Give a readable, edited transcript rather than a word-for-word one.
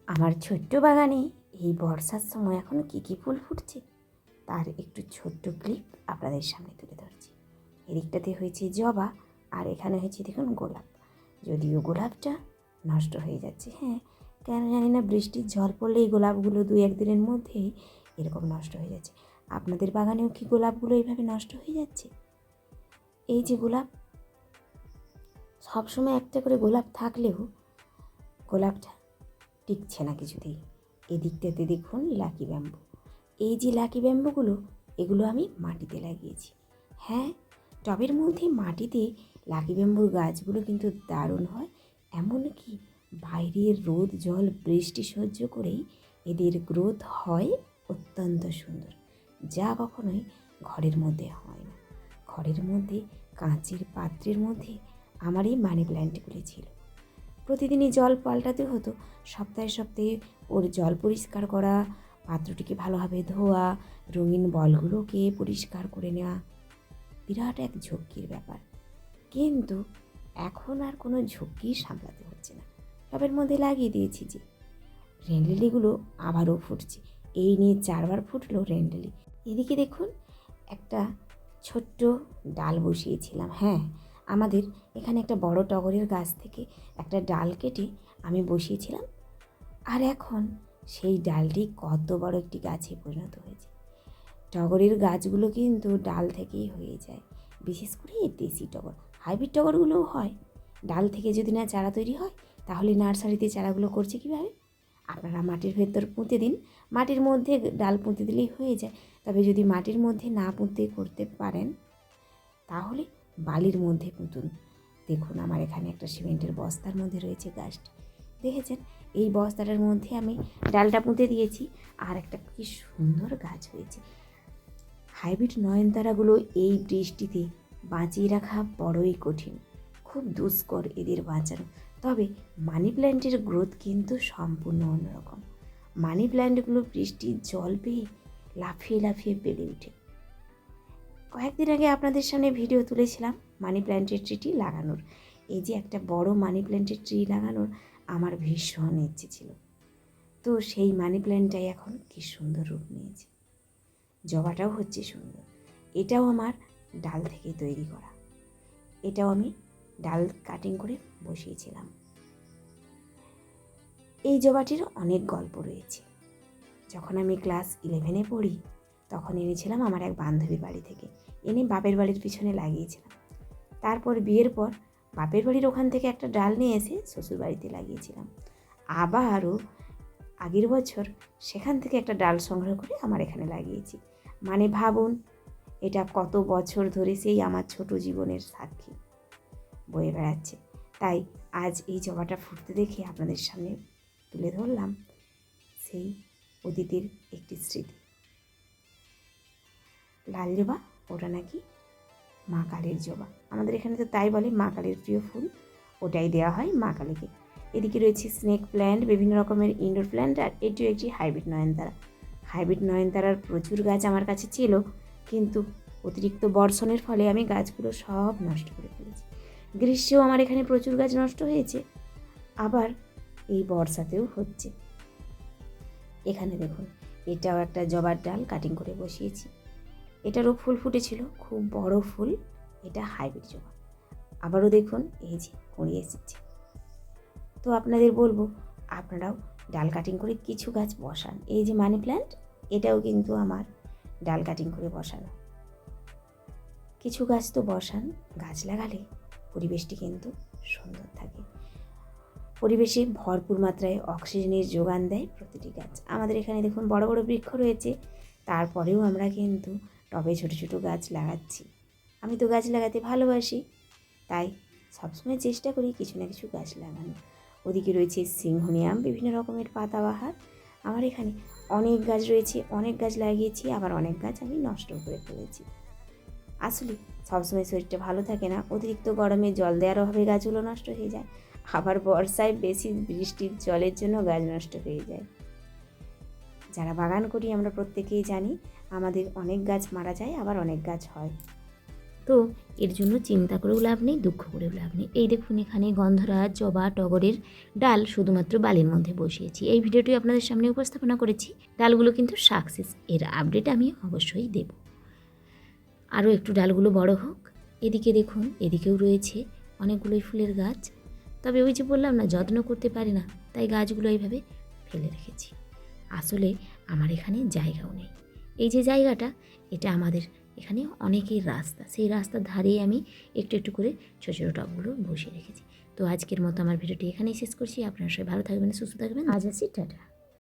আমার ছোট্ট বাগানে এই বর্ষার সময় এখন কী ফুল ফুটছে তার একটু ছোট্ট ক্লিপ আপনাদের সামনে তুলে ধরছি। এদিকটাতে হয়েছে জবা, আর এখানে হয়েছে দেখুন গোলাপ। যদিও গোলাপটা নষ্ট হয়ে যাচ্ছে, হ্যাঁ, কেন জানি না, বৃষ্টির জল পড়লে এই গোলাপগুলো 2-1 দিনের মধ্যেই এরকম নষ্ট হয়ে যাচ্ছে। আপনাদের বাগানেও কি গোলাপগুলো এইভাবে নষ্ট হয়ে যাচ্ছে? এই যে গোলাপ, সবসময় একটা করে গোলাপ থাকলেও গোলাপটা টিকছে না কিছুতেই। এদিকটাতে দেখুন লাকি ব্যাম্বু। এই যে লাকি ব্যাম্বুগুলো, এগুলো আমি মাটিতে লাগিয়েছি। হ্যাঁ, টবের মধ্যে মাটিতে লাকি ব্যাম্বুর গাছগুলো কিন্তু দারুণ হয়। এমনকি বাইরের রোদ জল বৃষ্টি সহ্য করেই এদের গ্রোথ হয় অত্যন্ত সুন্দর, যা কখনোই ঘরের মধ্যে হয় না। ঘরের মধ্যে কাঁচের পাত্রের মধ্যে আমার এই মানি প্ল্যান্টগুলি ছিল। প্রতিদিনই জল পাল্টাতে হতো, সপ্তাহে সপ্তাহে ওর জল পরিষ্কার করা, পাত্রটিকে ভালোভাবে ধোয়া, রঙিন বলগুলোকে পরিষ্কার করে নেওয়া বিরাট এক ঝক্কির ব্যাপার। কিন্তু এখন আর কোনো ঝক্কি সামলাতে হচ্ছে না। টবের মধ্যে লাগিয়ে দিয়েছি যে রেনলিলিগুলো আবারও ফুটছে। এই নিয়ে 4বার ফুটলো রেনলিলি। এদিকে দেখুন একটা ছোট্ট ডাল বসিয়েছিলাম। হ্যাঁ, আমাদের এখানে একটা বড় টগরের গাছ থেকে একটা ডাল কেটে আমি বসিয়েছিলাম, আর এখন সেই ডালটি কত বড় একটি গাছে পরিণত হয়েছে। টগরের গাছগুলো কিন্তু ডাল থেকেই হয়ে যায়, বিশেষ করে এই দেশি টগর। হাইব্রিড টগরগুলোও হয়। ডাল থেকে যদি না চারা তৈরি হয়, তাহলে নার্সারিতে চারাগুলো করছে কীভাবে? আপনারা মাটির ভেতর পুঁতে দিন, মাটির মধ্যে ডাল পুঁতে দিলেই হয়ে যায়। তবে যদি মাটির মধ্যে না পুঁতে করতে পারেন, তাহলে বালির মধ্যে পুঁতুন। দেখুন আমার এখানে একটা সিমেন্টের বস্তার মধ্যে রয়েছে গাছটি, দেখেছেন? এই বস্তাটার মধ্যে আমি ডালটা পুঁতে দিয়েছি, আর একটা কি সুন্দর গাছ হয়েছে। হাইব্রিড নয়নতারাগুলো এই বৃষ্টিতে বাঁচিয়ে রাখা বড়ই কঠিন, খুব দুষ্কর এদের বাঁচানো। তবে মানি প্ল্যান্টের গ্রোথ কিন্তু সম্পূর্ণ অন্যরকম। মানি প্ল্যান্টগুলো বৃষ্টির জল পেয়ে লাফিয়ে লাফিয়ে বেড়ে ওঠে। কয়েকদিন আগে আপনাদের সামনে ভিডিও তুলেছিলাম মানি প্ল্যান্টের ট্রিটি লাগানোর। এই যে একটা বড় মানি প্ল্যান্টের ট্রি লাগানোর আমার ভীষণ ইচ্ছে ছিল। তো সেই মানি প্ল্যান্টটাই এখন কি সুন্দর রূপ নিয়েছে। জবাটাও হচ্ছে সুন্দর। এটাও আমার ডাল থেকে তৈরি করা। এটাও আমি ডাল কাটিং করে বসিয়েছিলাম। এই জবাটির অনেক গল্প রয়েছে। যখন আমি ক্লাস 11-এ পড়ি, তখন এনেছিলাম আমার এক বান্ধবী বাড়ি থেকে, এনে বাপের বাড়ির পিছনে লাগিয়েছিলাম। তারপর বিয়ের পর বাপের বাড়ির ওখান থেকে একটা ডাল নিয়ে এসে শ্বশুর বাড়িতে লাগিয়েছিলাম। আবারও আগের বছর সেখান থেকে একটা ডাল সংগ্রহ করে আমার এখানে লাগিয়েছি। মানে ভাবুন, এটা কত বছর ধরে সেই আমার ছোট জীবনের সাক্ষী বয়ে বেড়াচ্ছে। তাই আজ এই জবাটা ফুটতে দেখে আপনাদের সামনে তুলে ধরলাম সেই অতীতের একটি স্মৃতি। লাল জবা, ওটা নাকি মা কালীর জবা। আমাদের এখানে তো তাই বলে, মা কালীর প্রিয় ফুল, ওটাই দেওয়া হয় মা কালীকে। এদিকে রয়েছে স্নেক প্ল্যান্ট, বিভিন্ন রকমের ইনডোর প্ল্যান্ট, আর এটিও একটি হাইব্রিড নয়নতারা। হাইব্রিড নয়নতারার প্রচুর গাছ আমার কাছে ছিল, কিন্তু অতিরিক্ত বর্ষণের ফলে আমি গাছগুলো সব নষ্ট করে ফেলেছি। গ্রীষ্মেও আমার এখানে প্রচুর গাছ নষ্ট হয়েছে, আবার এই বর্ষাতেও হচ্ছে। এখানে দেখুন, এটাও একটা জবার ডাল কাটিং করে বসিয়েছি। এটারও ফুল ফুটেছিল, খুব বড় ফুল। এটা হাইব্রিড জবা। আবারও দেখুন এই যে কুঁড়ি এসেছে। তো আপনাদের বলবো, আপনারাও ডাল কাটিং করে কিছু গাছ বসান। এই যে মানি প্ল্যান্ট, এটাও কিন্তু আমার ডাল কাটিং করে বসানো। কিছু গাছ তো বসান, গাছ লাগালে পরিবেশটি কিন্তু সুন্দর থাকে। পরিবেশে ভরপুর মাত্রায় অক্সিজেনের যোগান দেয় প্রতিটি গাছ। আমাদের এখানে দেখুন বড় বড় বৃক্ষ রয়েছে, তারপরেও আমরা কিন্তু টবে ছোটো ছোটো গাছ লাগাচ্ছি। আমি তো গাছ লাগাতে ভালোবাসি, তাই সবসময় চেষ্টা করি কিছু না কিছু গাছ লাগানো। ওদিকে রয়েছে সিংহনিয়াম, বিভিন্ন রকমের পাতাবাহার। আমার এখানে অনেক গাছ রয়েছে, অনেক গাছ লাগিয়েছি, আবার অনেক গাছ আমি নষ্ট করে ফেলেছি। আসলে সবসময় শরীরটা ভালো থাকে না, অতিরিক্ত গরমে জল দেওয়ার অভাবে গাছগুলো নষ্ট হয়ে যায়, আবার বর্ষায় বেশি বৃষ্টির জলের জন্য গাছ নষ্ট হয়ে যায়। যারা বাগান করি আমরা প্রত্যেকেই জানি, আমাদের অনেক গাছ মারা যায়, আবার অনেক গাছ হয়। তো এর জন্য চিন্তা করেও লাভ নেই, দুঃখ করেও লাভ নেই। এই দেখুন এখানে গন্ধরাজ, জবা, টগরের ডাল শুধুমাত্র বালির মধ্যে বসিয়েছি। এই ভিডিওটি আপনাদের সামনে উপস্থাপনা করেছি। ডালগুলো কিন্তু সাকসেস, এর আপডেট আমি অবশ্যই দেব। আরও একটু ডালগুলো বড় হোক। এদিকে দেখুন, এদিকেও রয়েছে অনেকগুলোই ফুলের গাছ, তবে ওই যে বললাম না, যত্ন করতে পারি না, তাই গাছগুলো এইভাবে ফেলে রেখেছি। আসলে আমার এখানে জায়গাও নেই। এই যে জায়গাটা, এটা আমাদের এখানে অনেকের রাস্তা, সেই রাস্তার ধারেই আমি একটু একটু করে ছোটো ছোটো টবগুলো বসিয়ে রেখেছি। তো আজকের মতো আমার ভিডিওটি এখানেই শেষ করছি। আপনারা সবাই ভালো থাকবেন, সুস্থ থাকবেন। আজ আসি, টাটা।